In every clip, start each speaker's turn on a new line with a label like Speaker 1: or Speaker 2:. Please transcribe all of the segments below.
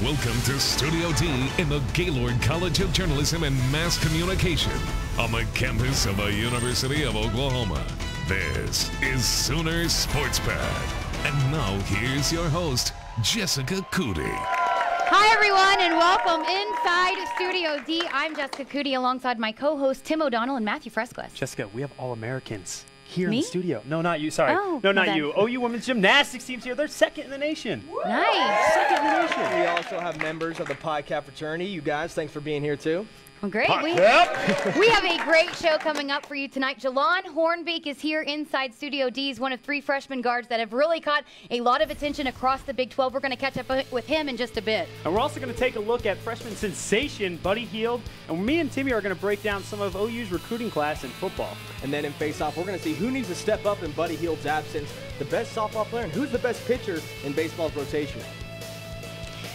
Speaker 1: Welcome to Studio D in the Gaylord College of Journalism and Mass Communication on the campus of the University of Oklahoma. This is Sooner Sports Pad. And now here's your host, Jessica Cootie.
Speaker 2: Hi, everyone, and welcome inside Studio D. I'm Jessica Cootie alongside my co-host Tim O'Donnell and Matthew Fresquez.
Speaker 3: Jessica, we have All-Americans here
Speaker 2: Me?
Speaker 3: in the studio. No, not you. Sorry.
Speaker 2: Oh,
Speaker 3: no, not
Speaker 2: bad.
Speaker 3: you. OU women's gymnastics team's here. They're second in the nation.
Speaker 2: Nice.
Speaker 3: Second in the nation.
Speaker 4: We also have members of the Podcast fraternity. You guys, thanks for being here too.
Speaker 2: Well, great. We have a great show coming up for you tonight. Jalon Hornbeek is here inside Studio D. He's one of three freshman guards that have really caught a lot of attention across the Big 12. We're going to catch up with him in just a bit.
Speaker 3: And we're also going to take a look at freshman sensation Buddy Hield. And me and Timmy are going to break down some of OU's recruiting class in football.
Speaker 4: And then in face-off, we're going to see who needs to step up in Buddy Hield's absence, the best softball player, and who's the best pitcher in baseball's rotation.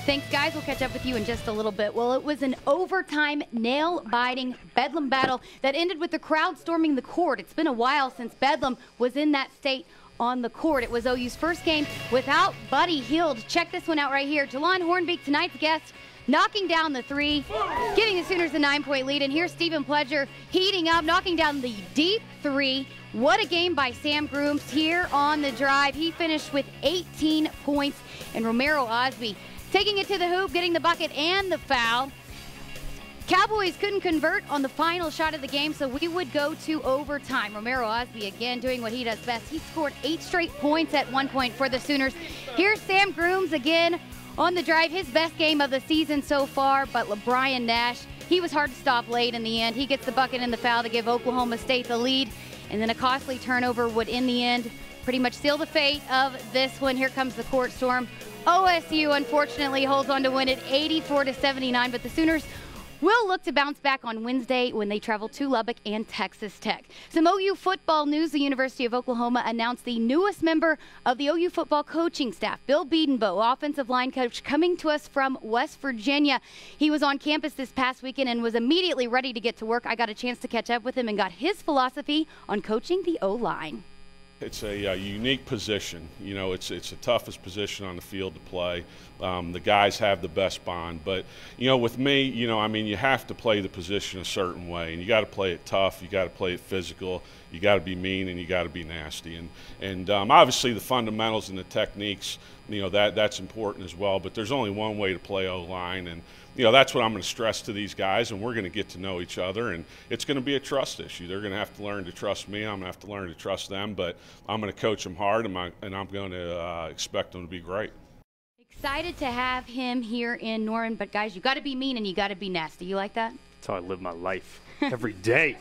Speaker 2: Thanks, guys. We'll catch up with you in just a little bit. Well, it was an overtime, nail-biting Bedlam battle that ended with the crowd storming the court. It's been a while since Bedlam was in that state on the court. It was OU's first game without Buddy Hield. Check this one out right here. Jalon Hornbeek, tonight's guest, knocking down the three, giving the Sooners a 9-point lead. And here's Stephen Pledger heating up, knocking down the deep three. What a game by Sam Grooms here on the drive. He finished with 18 points. And Romero Osby taking it to the hoop, getting the bucket and the foul. Cowboys couldn't convert on the final shot of the game, so we would go to overtime. Romero Osby again doing what he does best. He scored 8 straight points at one point for the Sooners. Here's Sam Grooms again on the drive, his best game of the season so far, but LeBrian Nash, he was hard to stop late in the end. He gets the bucket and the foul to give Oklahoma State the lead, and then a costly turnover would in the end pretty much seal the fate of this one. Here comes the court storm. OSU unfortunately holds on to win it 84-79, but the Sooners will look to bounce back on Wednesday when they travel to Lubbock and Texas Tech. Some OU football news: the University of Oklahoma announced the newest member of the OU football coaching staff, Bill Bedenbaugh, offensive line coach, coming to us from West Virginia. He was on campus this past weekend and was immediately ready to get to work. I got a chance to catch up with him and got his philosophy on coaching the O-line.
Speaker 5: It's a unique position. You know, it's the toughest position on the field to play. The guys have the best bond. But, you know, with me, you know, I mean, you have to play the position a certain way. And you got to play it tough. You got to play it physical. You got to be mean, and you got to be nasty. And obviously the fundamentals and the techniques, you know, that's important as well. But there's only one way to play O-line. And, you know, that's what I'm going to stress to these guys, and we're going to get to know each other, and it's going to be a trust issue. They're going to have to learn to trust me. I'm going to have to learn to trust them, but I'm going to coach them hard, and I'm going to expect them to be great.
Speaker 2: Excited to have him here in Norman, but guys, you got to be mean and you got to be nasty. You like that?
Speaker 3: That's how I live my life every day.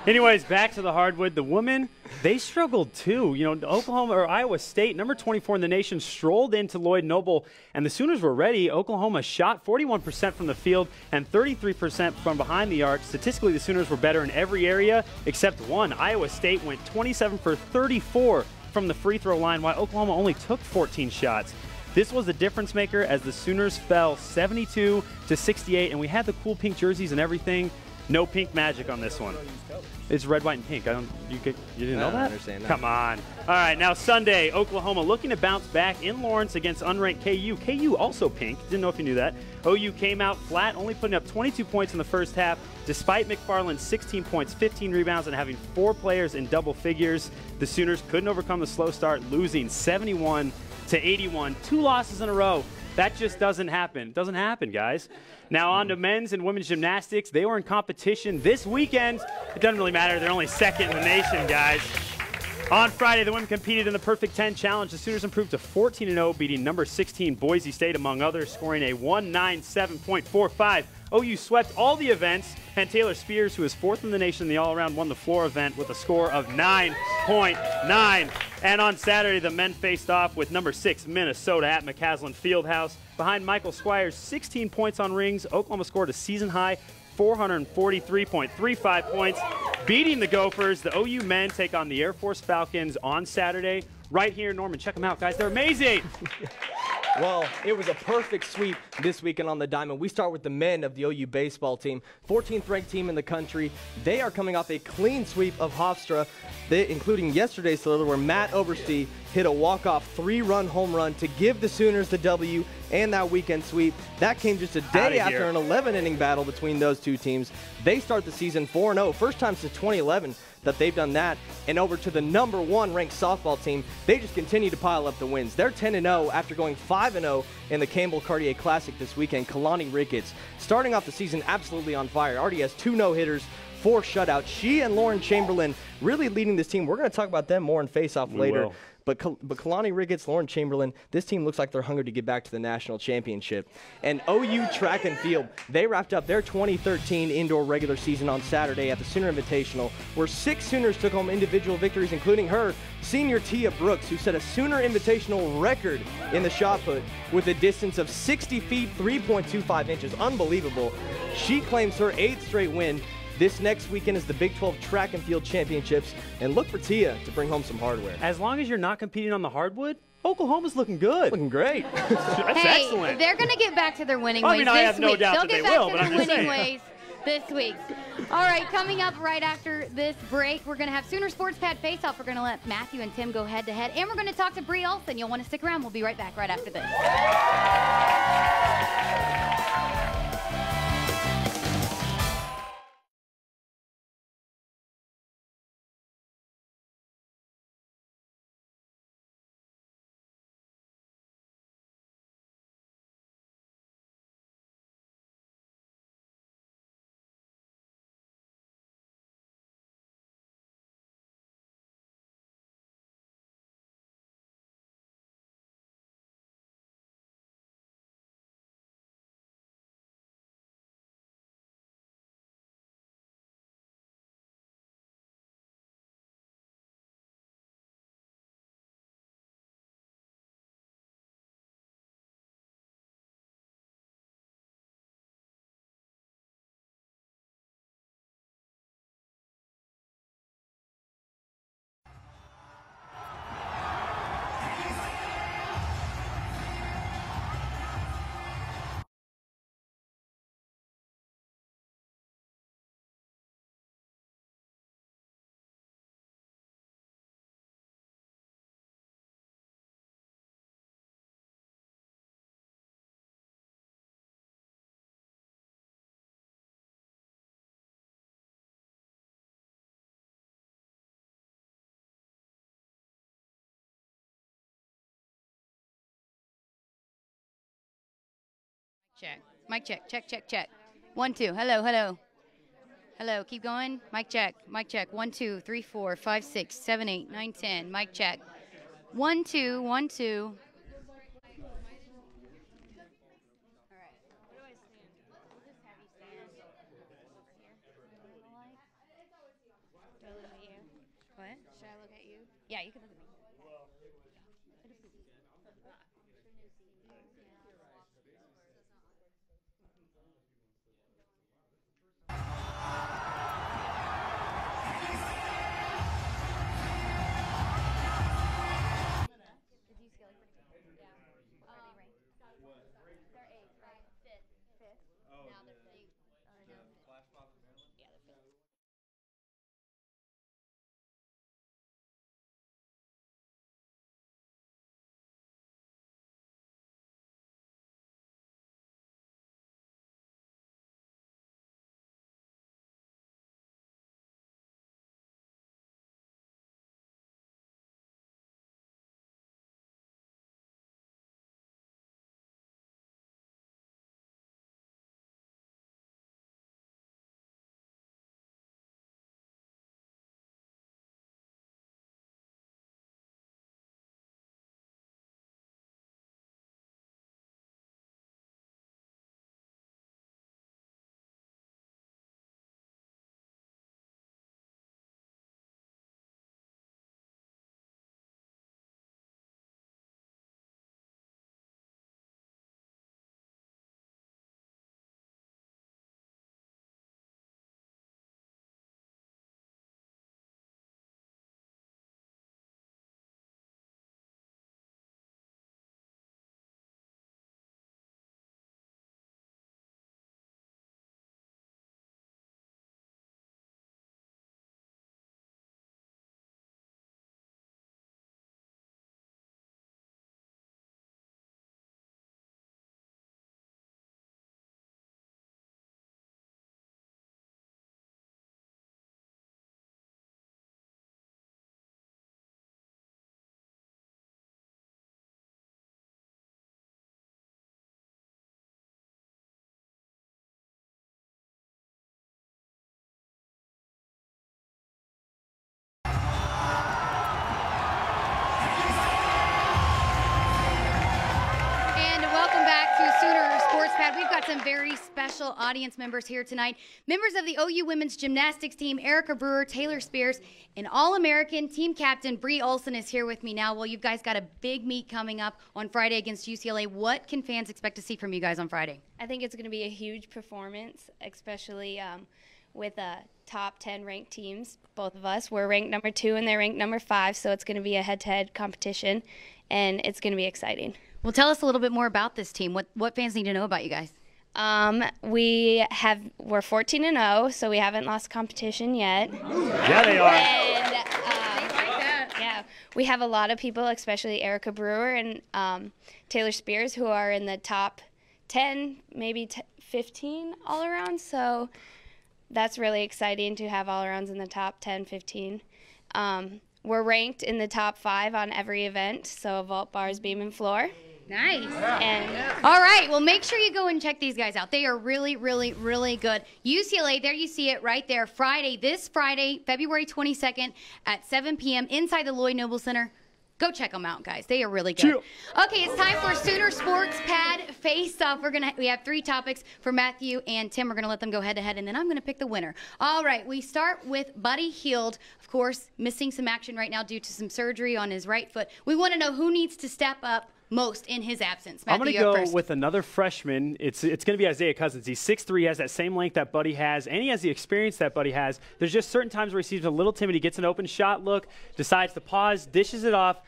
Speaker 3: Anyways, back to the hardwood. The women, they struggled too. You know, Oklahoma or Iowa State, number 24 in the nation, strolled into Lloyd Noble, and the Sooners were ready. Oklahoma shot 41% from the field and 33% from behind the arc. Statistically, the Sooners were better in every area except one. Iowa State went 27 for 34 from the free throw line, while Oklahoma only took 14 shots. This was the difference maker as the Sooners fell 72-68, and we had the cool pink jerseys and everything. No pink magic on this one. It's red, white, and pink. You didn't know that?
Speaker 4: I understand that.
Speaker 3: Come on. All right, now Sunday, Oklahoma looking to bounce back in Lawrence against unranked KU. KU also pink. Didn't know if you knew that. OU came out flat, only putting up 22 points in the first half, despite McFarland's 16 points, 15 rebounds, and having 4 players in double figures. The Sooners couldn't overcome the slow start, losing 71-81. 2 losses in a row. That just doesn't happen. It doesn't happen, guys. Now on to men's and women's gymnastics. They were in competition this weekend. It doesn't really matter. They're only second in the nation, guys. On Friday, the women competed in the Perfect 10 Challenge. The Sooners improved to 14-0, beating number 16 Boise State, among others, scoring a 197.45. OU swept all the events, and Taylor Spears, who is 4th in the nation in the all-around, won the floor event with a score of 9.9. And on Saturday, the men faced off with number 6 Minnesota at McCaslin Fieldhouse. Behind Michael Squires' 16 points on rings, Oklahoma scored a season-high 443.35 points, beating the Gophers. The OU men take on the Air Force Falcons on Saturday right here in Norman. Check them out, guys. They're amazing.
Speaker 4: Well, it was a perfect sweep this weekend on the Diamond. We start with the men of the OU baseball team, 14th ranked team in the country. They are coming off a clean sweep of Hofstra, including yesterday's slaughter where Matt Oberste hit a walk-off 3-run home run to give the Sooners the W and that weekend sweep. That came just a day after an 11-inning battle between those two teams. They start the season 4-0, first time since 2011 that they've done that. And over to the number 1 ranked softball team, they just continue to pile up the wins. They're 10-0 after going 5-0 in the Campbell Cartier Classic this weekend. Kalani Ricketts starting off the season absolutely on fire. Already has 2 no-hitters, 4 shutouts. She and Lauren Chamberlain really leading this team. We're going to talk about them more in face-off later. But Kalani Ricketts, Lauren Chamberlain, this team looks like they're hungry to get back to the national championship. And OU Track and Field, they wrapped up their 2013 indoor regular season on Saturday at the Sooner Invitational, where 6 Sooners took home individual victories, including her, senior Tia Brooks, who set a Sooner Invitational record in the shot put with a distance of 60 feet, 3.25 inches. Unbelievable. She claims her 8th straight win. This next weekend is the Big 12 Track and Field Championships, and look for Tia to bring home some hardware.
Speaker 3: As long as you're not competing on the hardwood, Oklahoma's looking good.
Speaker 4: Looking great.
Speaker 3: That's excellent.
Speaker 2: They're going to get back to their winning
Speaker 3: I
Speaker 2: ways
Speaker 3: mean,
Speaker 2: this
Speaker 3: I have no
Speaker 2: week.
Speaker 3: doubt
Speaker 2: They'll
Speaker 3: that they
Speaker 2: get back
Speaker 3: will,
Speaker 2: to
Speaker 3: but
Speaker 2: their
Speaker 3: I'm just
Speaker 2: winning
Speaker 3: saying.
Speaker 2: ways this week. All right, coming up right after this break, we're going to have Sooner Sports Pad Face-Off. We're going to let Matthew and Tim go head-to-head, and we're going to talk to Bree Olson. You'll want to stick around. We'll be right back right after this. Check. Mic check. Check, check, check. 1, 2. Hello, hello. Hello. Keep going. Mic check. Mic check. 1, 2, 3, 4, 5, 6, 7, 8, 9, 10. Mic check. 1, 2, 1, 2. What? Should I look at you? Yeah, you can look at me. special audience members here tonight. Members of the OU women's gymnastics team, Erica Brewer, Taylor Spears, and All-American team captain Bree Olson is here with me now. Well, you guys got a big meet coming up on Friday against UCLA. What can fans expect to see from you guys on Friday?
Speaker 6: I think it's going to be a huge performance, especially with top 10 ranked teams. Both of us, we're ranked number 2 and they're ranked number 5, so it's going to be a head-to-head competition, and it's going to be exciting.
Speaker 2: Well, tell us a little bit more about this team. What fans need to know about you guys?
Speaker 6: We're 14-0, so we haven't lost competition yet.
Speaker 3: Yeah, they are.
Speaker 6: And yeah, we have a lot of people, especially Erica Brewer and Taylor Spears, who are in the top 10, maybe 15 all around. So that's really exciting to have all arounds in the top 10, 15. We're ranked in the top 5 on every event, so vault, bars, beam, and floor.
Speaker 2: Nice.
Speaker 6: And
Speaker 2: all right, well, make sure you go and check these guys out. They are really, really, really good. UCLA, there you see it right there. This Friday, February 22nd at 7 p.m. inside the Lloyd Noble Center. Go check them out, guys. They are really good. Okay, it's time for Sooner Sports Pad Face Off. We have 3 topics for Matthew and Tim. We're going to let them go head-to-head, and then I'm going to pick the winner. All right, we start with Buddy Hield. Of course, missing some action right now due to some surgery on his right foot. We want to know who needs to step up most in his absence. Matthew,
Speaker 3: I'm going to go with another freshman. It's going to be Isaiah Cousins. He's 6'3", has that same length that Buddy has, and he has the experience that Buddy has. There's just certain times where he seems a little timid. He gets an open shot look, decides to pause, dishes it off.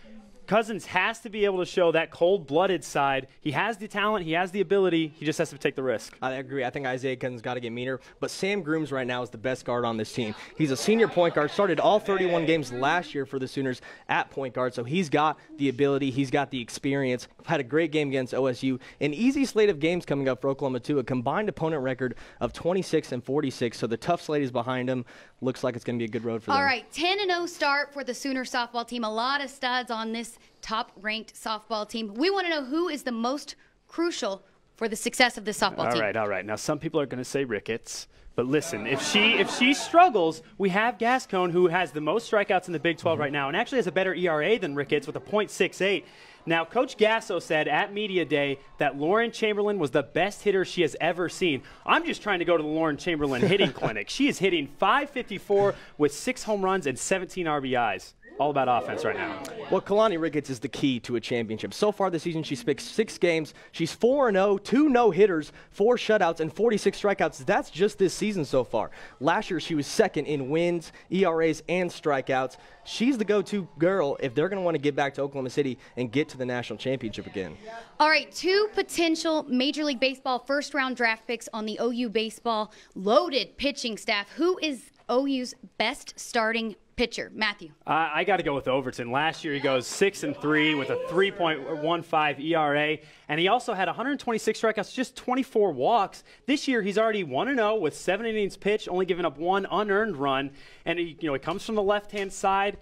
Speaker 3: Cousins has to be able to show that cold-blooded side. He has the talent. He has the ability. He just has to take the risk.
Speaker 4: I agree. I think Isaiah Cousins got to get meaner. But Sam Grooms right now is the best guard on this team. He's a senior point guard, started all 31 games last year for the Sooners at point guard. So he's got the ability. He's got the experience. Had a great game against OSU. An easy slate of games coming up for Oklahoma, too. A combined opponent record of 26-46. So the tough slate is behind him. Looks like it's going to be a good road for them.
Speaker 2: All right, 10-0 start for the Sooner softball team. A lot of studs on this top-ranked softball team. We want to know who is the most crucial for the success of this softball team.
Speaker 3: All right. Now, some people are going to say Ricketts. But listen, if she struggles, we have Gascon, who has the most strikeouts in the Big 12 right now and actually has a better ERA than Ricketts with a .68. Now, Coach Gasso said at Media Day that Lauren Chamberlain was the best hitter she has ever seen. I'm just trying to go to the Lauren Chamberlain hitting clinic. She is hitting .554 with 6 home runs and 17 RBIs. All about offense right now.
Speaker 4: Well, Kalani Ricketts is the key to a championship. So far this season, she's picked 6 games. She's 4-0, 2 no-hitters, 4 shutouts, and 46 strikeouts. That's just this season so far. Last year, she was second in wins, ERAs, and strikeouts. She's the go-to girl if they're going to want to get back to Oklahoma City and get to the national championship again.
Speaker 2: All right, 2 potential Major League Baseball first-round draft picks on the OU baseball loaded pitching staff. Who is OU's best starting pitcher? Matthew.
Speaker 3: I got to go with Overton. Last year he goes 6-3 with a 3.15 ERA, and he also had 126 strikeouts, just 24 walks. This year he's already 1-0 with 7 innings pitched, only giving up 1 unearned run, and he comes from the left-hand side.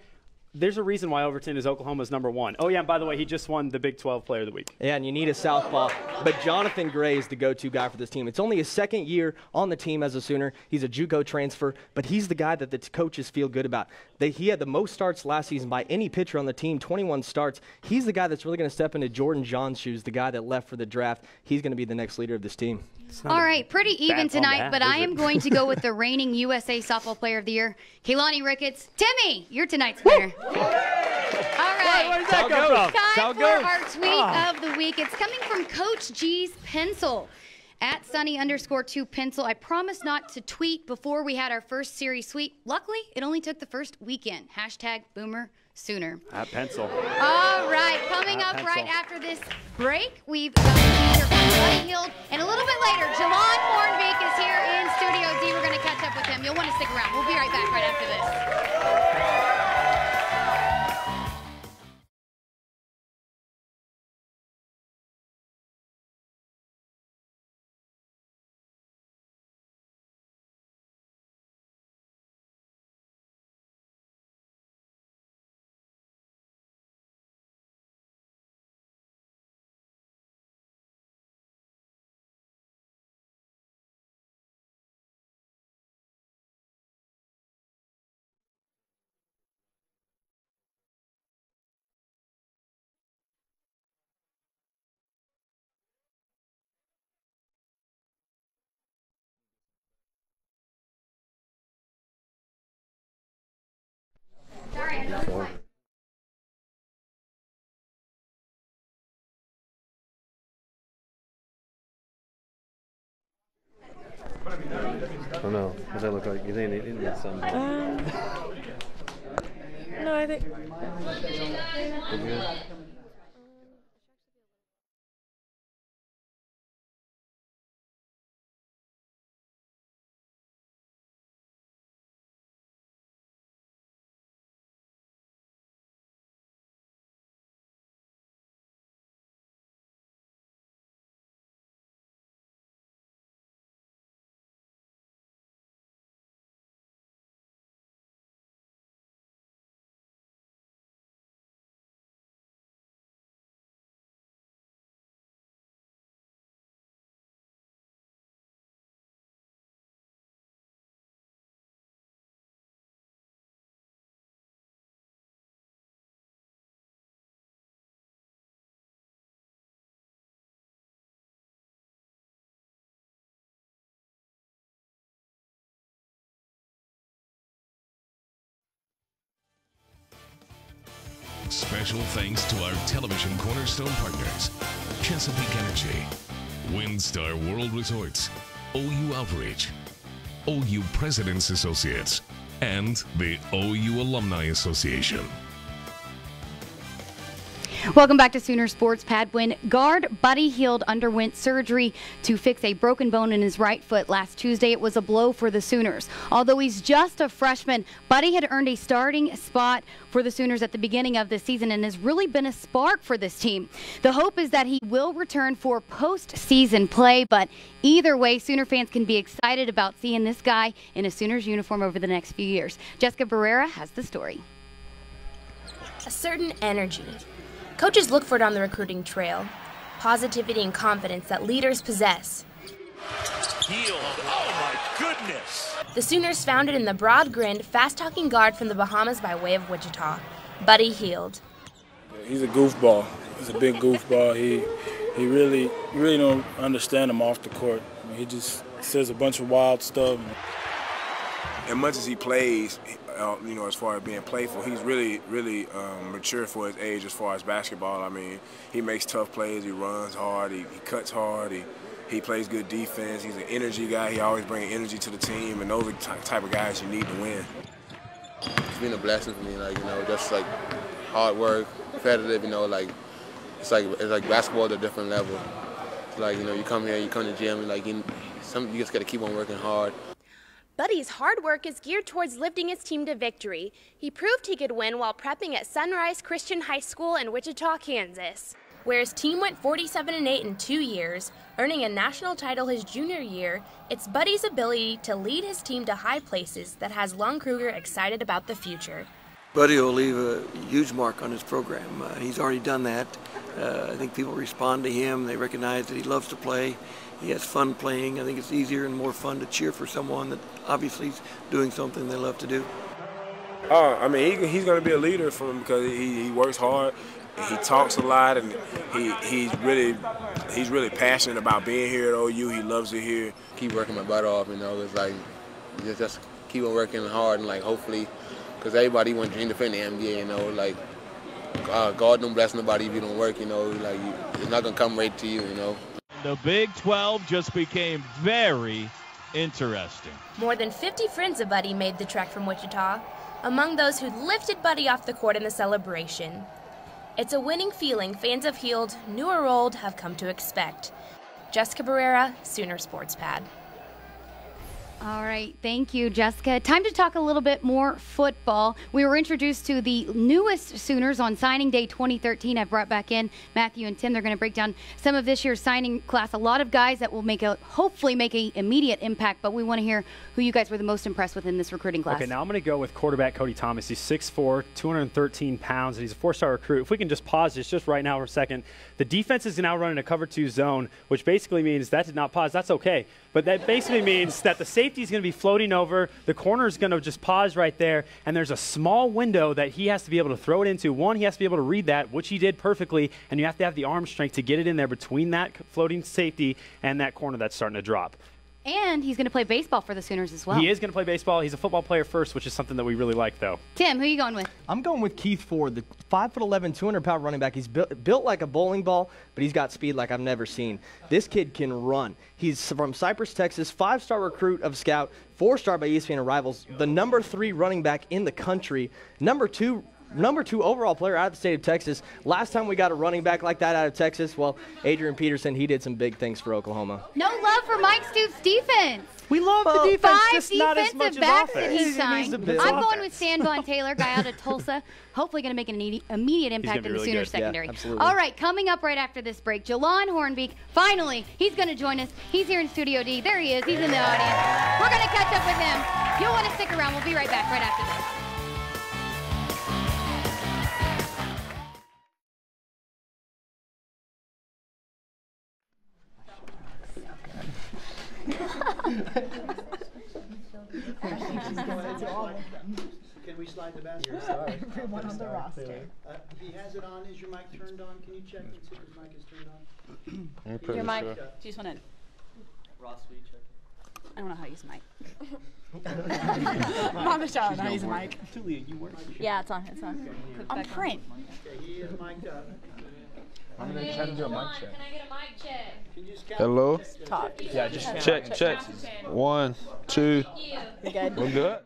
Speaker 3: There's a reason why Overton is Oklahoma's number 1. Oh, yeah, and by the way, he just won the Big 12 Player of the Week.
Speaker 4: Yeah, and you need a southpaw. But Jonathan Gray is the go-to guy for this team. It's only his second year on the team as a Sooner. He's a JUCO transfer, but he's the guy that the coaches feel good about. He had the most starts last season by any pitcher on the team, 21 starts. He's the guy that's really going to step into Jordan John's shoes, the guy that left for the draft. He's going to be the next leader of this team.
Speaker 2: All right, pretty even tonight, but I am going to go with the reigning USA Softball Player of the Year, Kalani Ricketts. Timmy, you're tonight's winner. All right.
Speaker 3: Where does that come from?
Speaker 2: Time for our tweet of the week. It's coming from Coach G's Pencil. At Sunny_2 Pencil. I promised not to tweet before we had our first series sweep. Luckily, it only took the first weekend. #Boomer Sooner.
Speaker 3: At Pencil.
Speaker 2: All right, coming up right after this break, we've got a from Buddy Hield, and a little bit later, Jalon Hornbeek is here in Studio D. We're going to catch up with him. You'll want to stick around. We'll be right back right after this.
Speaker 7: I don't know. What's that look like? You think it needs something?
Speaker 8: No, I think.
Speaker 7: We're good?
Speaker 1: Special thanks to our television cornerstone partners, Chesapeake Energy, WinStar World Resorts, OU Outreach, OU Presidents Associates, and the OU Alumni Association.
Speaker 2: Welcome back to Sooner Sports Pad. When guard Buddy Hield underwent surgery to fix a broken bone in his right foot last Tuesday, it was a blow for the Sooners. Although he's just a freshman, Buddy had earned a starting spot for the Sooners at the beginning of the season and has really been a spark for this team. The hope is that he will return for postseason play, but either way, Sooner fans can be excited about seeing this guy in a Sooners uniform over the next few years. Jessica Barrera has the story.
Speaker 9: A certain energy. Coaches look for it on the recruiting trail. Positivity and confidence that leaders possess.
Speaker 10: Hield. Oh my goodness!
Speaker 9: The Sooners found it in the broad-grinned, fast-talking guard from the Bahamas by way of Wichita, Buddy Hield.
Speaker 11: He's a goofball. He's a big goofball. He really don't understand him off the court. I mean, he just says a bunch of wild stuff.
Speaker 12: As much as he plays, as far as being playful, he's really mature for his age as far as basketball. I mean, he makes tough plays, he runs hard, he cuts hard, he plays good defense. He's an energy guy. He always brings energy to the team, and those are the type of guys you need to win.
Speaker 13: It's been a blessing for me, just like hard work, competitive, it's like basketball at a different level. It's like, you come here, you come to the gym, you just got to keep on working hard.
Speaker 9: Buddy's hard work is geared towards lifting his team to victory. He proved he could win while prepping at Sunrise Christian High School in Wichita, Kansas, where his team went 47-8 in 2 years, earning a national title his junior year. It's Buddy's ability to lead his team to high places that has Lon Kruger excited about the future.
Speaker 14: Buddy will leave a huge mark on his program. He's already done that. I think people respond to him. They recognize that he loves to play. He has fun playing. I think it's easier and more fun to cheer for someone that obviously is doing something they love to do.
Speaker 12: He's going to be a leader for him because he works hard. He talks a lot, and he's really passionate about being here at OU. He loves it here.
Speaker 13: Keep working my butt off, it's like just keep on working hard and hopefully, because everybody wants to dream to fit in the NBA. God don't bless nobody if you don't work. It's not gonna come right to you.
Speaker 15: The Big 12 just became very interesting.
Speaker 9: More than 50 friends of Buddy made the trek from Wichita, among those who lifted Buddy off the court in the celebration. It's a winning feeling fans of Hield, new or old, have come to expect. Jessica Barrera, Sooner Sports Pad.
Speaker 2: All right, thank you, Jessica. Time to talk a little bit more football. We were introduced to the newest Sooners on signing day 2013. I brought back in Matthew and Tim. They're going to break down some of this year's signing class. A lot of guys that will hopefully make an immediate impact, but we want to hear who you guys were the most impressed with in this recruiting class.
Speaker 3: Okay, now I'm going to go with quarterback Cody Thomas. He's 6'4", 213 pounds, and he's a 4-star recruit. If we can just pause this just right now for a second. The defense is now running a cover 2 zone, which basically means that did not pause. That's okay. But that basically means that the safety is going to be floating over, the corner is going to just pause right there, and there's a small window that he has to be able to throw it into. One, he has to be able to read that, which he did perfectly, and you have to have the arm strength to get it in there between that floating safety and that corner that's starting to drop.
Speaker 2: And he's going to play baseball for the Sooners as well.
Speaker 3: He is going to play baseball. He's a football player first, which is something that we really like, though.
Speaker 2: Tim, who are you going with?
Speaker 4: I'm going with Keith Ford, the 5'11", 200-pound running back. He's built like a bowling ball, but he's got speed like I've never seen. This kid can run. He's from Cypress, Texas, 5-star recruit of Scout, 4-star by ESPN and Rivals, the number 3 running back in the country, number two overall player out of the state of Texas. Last time we got a running back like that out of Texas, well, Adrian Peterson, he did some big things for Oklahoma.
Speaker 2: No love for Mike Stoops' defense.
Speaker 3: We love the defense,
Speaker 2: 5
Speaker 3: just not as much
Speaker 2: defensive
Speaker 3: as
Speaker 2: backs
Speaker 3: offense.
Speaker 2: that he signed. I'm going with Sanvon Taylor, guy out of Tulsa. Hopefully going to make an immediate impact in the Sooners secondary.
Speaker 4: Yeah,
Speaker 2: all right, coming up right after this break, Jalon Hornbeek, finally, he's going to join us. He's here in Studio D. There he is. He's in the audience. We're going to catch up with him. You'll want to stick around. We'll be right back right after this.
Speaker 8: Can we slide the basketball? Everyone on the roster. He has it on. Is your mic turned on? Can you check and see if his mic is turned on?
Speaker 16: Your mic. Do you just want to?
Speaker 8: Ross, will you check?
Speaker 16: I don't know how to use a mic. Mom and Charlotte, how to use a mic.
Speaker 8: Julia, you weren't.
Speaker 16: Yeah, it's on. It's on. On print.
Speaker 8: Okay, he is mic'd up.
Speaker 17: I'm going to try to do a mic check.
Speaker 9: Can I get a mic check?
Speaker 17: Hello?
Speaker 16: Talk.
Speaker 17: Yeah, just check. 1, 2.
Speaker 16: You good?
Speaker 17: We're good.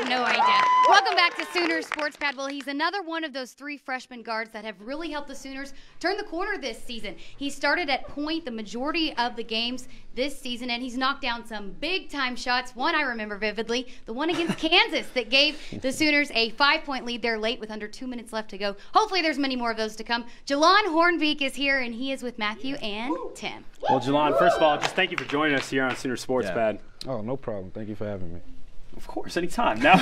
Speaker 2: No idea. Welcome back to Sooners Sports Pad. Well, he's another one of those 3 freshman guards that have really helped the Sooners turn the corner this season. He started at point the majority of the games this season, and he's knocked down some big-time shots. One I remember vividly, the one against Kansas that gave the Sooners a 5-point lead there late with under 2 minutes left to go. Hopefully there's many more of those to come. Jalon Hornbeek is here, and he is with Matthew and Tim.
Speaker 3: Well, Jalon, first of all, just thank you for joining us here on Sooners Sports Pad.
Speaker 17: Oh, no problem. Thank you for having me.
Speaker 3: Of course, anytime. Now,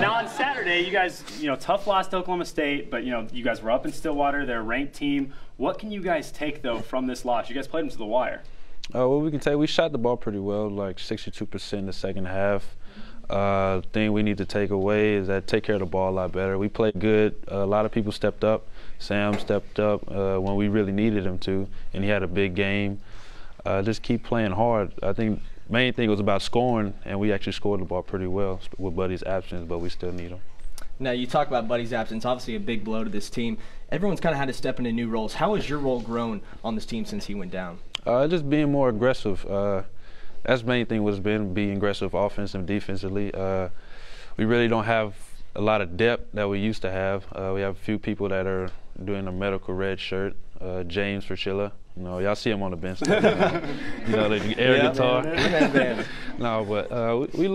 Speaker 3: now on Saturday, you guys, tough loss to Oklahoma State, but, you guys were up in Stillwater. They're a ranked team. What can you guys take, though, from this loss? You guys played them to the wire.
Speaker 17: Well, we can take, we shot the ball pretty well, like 62% in the second half. Thing we need to take away is that take care of the ball a lot better. We played good. A lot of people stepped up. Sam stepped up when we really needed him to, and he had a big game. Just keep playing hard. I think main thing was about scoring, and we actually scored the ball pretty well with Buddy's absence, but we still need him.
Speaker 4: Now, you talk about Buddy's absence, obviously a big blow to this team. Everyone's kind of had to step into new roles. How has your role grown on this team since he went down?
Speaker 17: Just being more aggressive. That's the main thing was being aggressive offense and defensively. We really don't have a lot of depth that we used to have. We have a few people that are doing a medical red shirt. James Ferchilla. Y'all see him on the bench. The air guitar. No, but we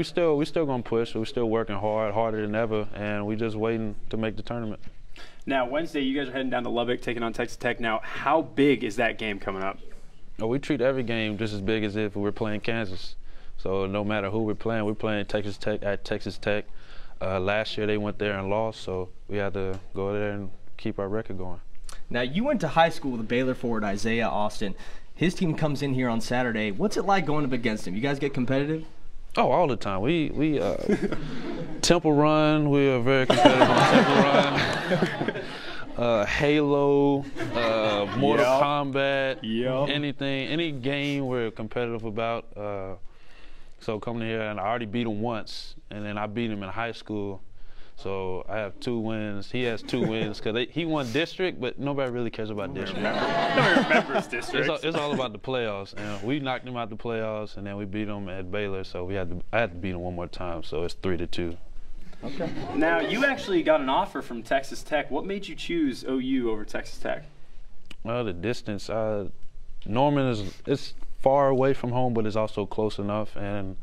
Speaker 17: still gonna push. We're still working hard, harder than ever, and we just waiting to make the tournament.
Speaker 3: Now, Wednesday, you guys are heading down to Lubbock, taking on Texas Tech. Now, how big is that game coming up?
Speaker 17: We treat every game just as big as if we were playing Kansas. So no matter who we're playing Texas Tech at Texas Tech. Last year they went there and lost, so we had to go there and keep our record going.
Speaker 4: Now, you went to high school with the Baylor forward Isaiah Austin. His team comes in here on Saturday. What's it like going up against him? You guys get competitive?
Speaker 17: Oh, all the time. Temple Run. We are very competitive on Temple Run. Halo, Mortal Kombat, anything, any game we're competitive about. So coming here, and I already beat him once, and then I beat him in high school. So I have 2 wins. He has 2 wins because he won district, but nobody really cares about district.
Speaker 3: Nobody remembers district.
Speaker 17: It's all about the playoffs, and we knocked him out the playoffs, and then we beat him at Baylor. So I had to beat him one more time. So it's 3-2.
Speaker 3: Okay. Now you actually got an offer from Texas Tech. What made you choose OU over Texas Tech?
Speaker 17: Well, the distance. Norman it's far away from home, but it's also close enough, and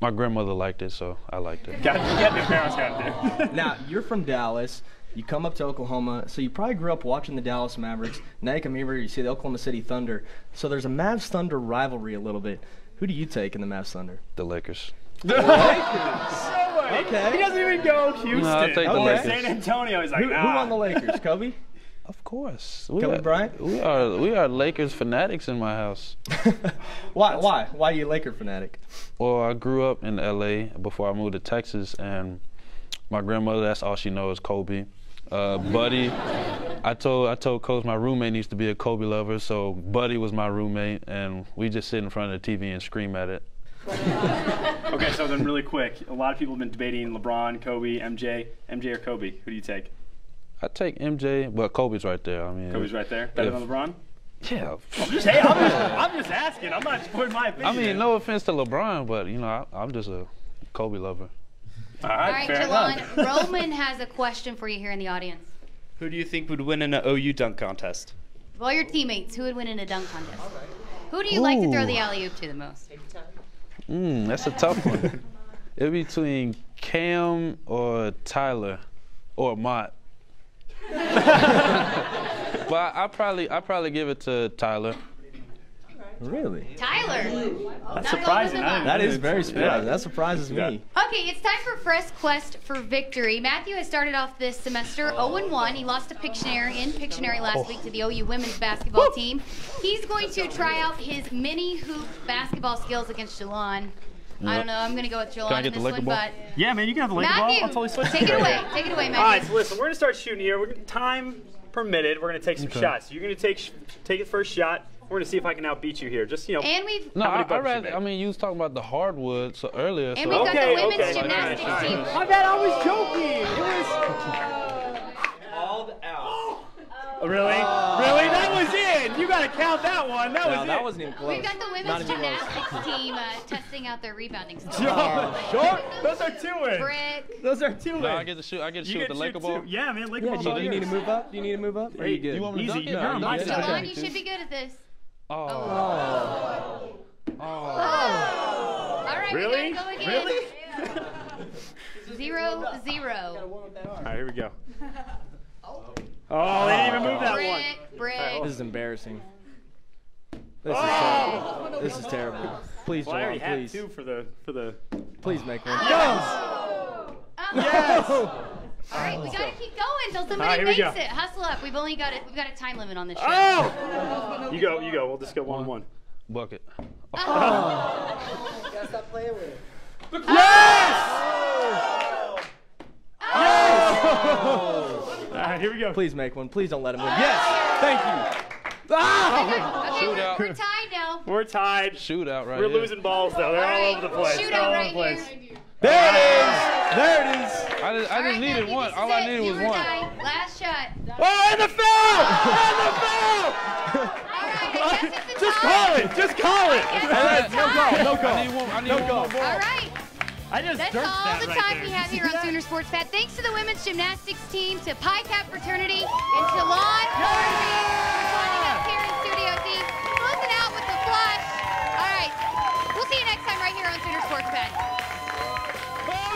Speaker 17: my grandmother liked it, so I liked it.
Speaker 3: Your parents got to do.
Speaker 4: Now, you're from Dallas. You come up to Oklahoma, so you probably grew up watching the Dallas Mavericks. Now you come here, you see the Oklahoma City Thunder. So there's a Mavs-Thunder rivalry a little bit. Who do you take in the Mavs-Thunder?
Speaker 17: The Lakers.
Speaker 3: The Lakers? Okay. He doesn't even go Houston.
Speaker 17: No, I'll take the Lakers.
Speaker 3: San Antonio. He's like,
Speaker 4: Who on the Lakers? Kobe?
Speaker 17: Of course.
Speaker 4: Kobe Bryant?
Speaker 17: We are Lakers fanatics in my house.
Speaker 4: Why? Why are you a Laker fanatic?
Speaker 17: Well, I grew up in L.A. before I moved to Texas, and my grandmother, that's all she knows, Kobe. Buddy, I told Coach my roommate needs to be a Kobe lover, so Buddy was my roommate, and we just sit in front of the TV and scream at it.
Speaker 3: Okay, so then really quick, a lot of people have been debating LeBron, Kobe, MJ or Kobe. Who do you take?
Speaker 17: I take MJ, but Kobe's right there. I mean,
Speaker 3: Kobe's right there. Better than LeBron?
Speaker 17: Yeah.
Speaker 3: I'm just asking. I'm not putting my opinion.
Speaker 17: I mean, no offense to LeBron, but you know, I'm just a Kobe lover.
Speaker 3: All right, fair
Speaker 2: Jelon,
Speaker 3: enough.
Speaker 2: Roman has a question for you here in the audience.
Speaker 18: Who do you think would win in an OU dunk contest?
Speaker 2: Of all your teammates, who would win in a dunk contest? Who do you like to throw the alley-oop to the most?
Speaker 17: That's a tough one. It'd be between Cam or Tyler or Mott. But I probably give it to Tyler.
Speaker 4: Really?
Speaker 2: Tyler.
Speaker 3: That's surprising.
Speaker 4: That is very surprising. That surprises me.
Speaker 2: Okay, it's time for Fresh Quest for Victory. Matthew has started off this semester 0-1. He lost to Pictionary last week to the OU women's basketball team. He's going to try out his mini hoop basketball skills against Jelon. I don't know. I'm going to go with Jelon in this one, but
Speaker 3: yeah, man, you can have the Laker ball. I'll totally switch.
Speaker 2: Take it away. Take it away, Matthew.
Speaker 3: All right, so listen, we're going to start shooting here. Time permitted. We're going to take some shots. So you're going to take the first shot. We're going to see if I can outbeat you here. Just, you know.
Speaker 2: And we've.
Speaker 17: No, I mean, you was talking about the hardwood earlier.
Speaker 2: And we've got the women's gymnastics team.
Speaker 3: My bad, I was joking. It was.
Speaker 4: Called out.
Speaker 3: Really? Really? That was in. You got to count that one. That was it.
Speaker 4: That wasn't even close.
Speaker 2: We've got the women's gymnastics team testing out their rebounding skills.
Speaker 3: Short. Those are 2 wins.
Speaker 2: Brick.
Speaker 3: Those are 2 wins.
Speaker 17: No, I get to shoot with the Laker ball.
Speaker 3: Yeah, man, Laker ball.
Speaker 4: Do you need to move up? Do you need to move up? Or are you good?
Speaker 17: You want me to dunk it?
Speaker 3: You're on my side.
Speaker 2: Jelon, you should be good at this.
Speaker 17: Oh.
Speaker 2: All right,
Speaker 3: Really?
Speaker 2: we gotta go again.
Speaker 3: Really?
Speaker 2: 0-0.
Speaker 3: All right, here we go. Oh, they didn't even move that one.
Speaker 2: Brick.
Speaker 4: This is embarrassing. This is terrible. Please,
Speaker 3: Well, I already
Speaker 4: Jelon,
Speaker 3: had
Speaker 4: please.
Speaker 3: 2 for the.
Speaker 4: Please make one.
Speaker 3: Yes!
Speaker 2: Yes. All right, we gotta keep going until somebody
Speaker 3: here we
Speaker 2: makes
Speaker 3: go.
Speaker 2: it. Hustle up. We've got a time limit on this show.
Speaker 3: Oh! You go. We'll just go 1-1.
Speaker 17: Bucket.
Speaker 8: Gotta stop playing with it.
Speaker 3: Yes! All right, here we go.
Speaker 4: Please make one. Please don't let him win. Yes! Thank you.
Speaker 2: Okay,
Speaker 17: Shootout.
Speaker 2: we're tied now.
Speaker 3: We're tied.
Speaker 17: Shootout right
Speaker 3: We're
Speaker 17: here.
Speaker 3: losing balls though. They're all over the place.
Speaker 2: Shootout
Speaker 3: They're all
Speaker 2: right
Speaker 3: over the place.
Speaker 2: here.
Speaker 4: There it is. There it is.
Speaker 17: I just needed
Speaker 2: Matthew,
Speaker 17: one.
Speaker 2: this
Speaker 17: All
Speaker 2: is
Speaker 17: I
Speaker 2: it.
Speaker 17: needed
Speaker 2: You
Speaker 17: was
Speaker 2: or
Speaker 17: one.
Speaker 2: die. Last shot.
Speaker 3: Oh, and the foul! And the foul!
Speaker 2: All right, I guess it's a
Speaker 3: Just
Speaker 2: tie.
Speaker 3: call it. Just call it.
Speaker 2: No call.
Speaker 4: No call.
Speaker 17: I need one more ball.
Speaker 2: All right.
Speaker 3: I just
Speaker 2: That's
Speaker 3: dirked
Speaker 2: all
Speaker 3: that
Speaker 2: the
Speaker 3: right
Speaker 2: time
Speaker 3: there.
Speaker 2: we have here on Sooner Sports Pad. Thanks to the women's gymnastics team, to Pi Cap Fraternity, and Jelon Harvey for joining us here in Studio D. Closing out with the flush. All right. We'll see you next time right here on Sooner Sports Pad.
Speaker 3: Oh,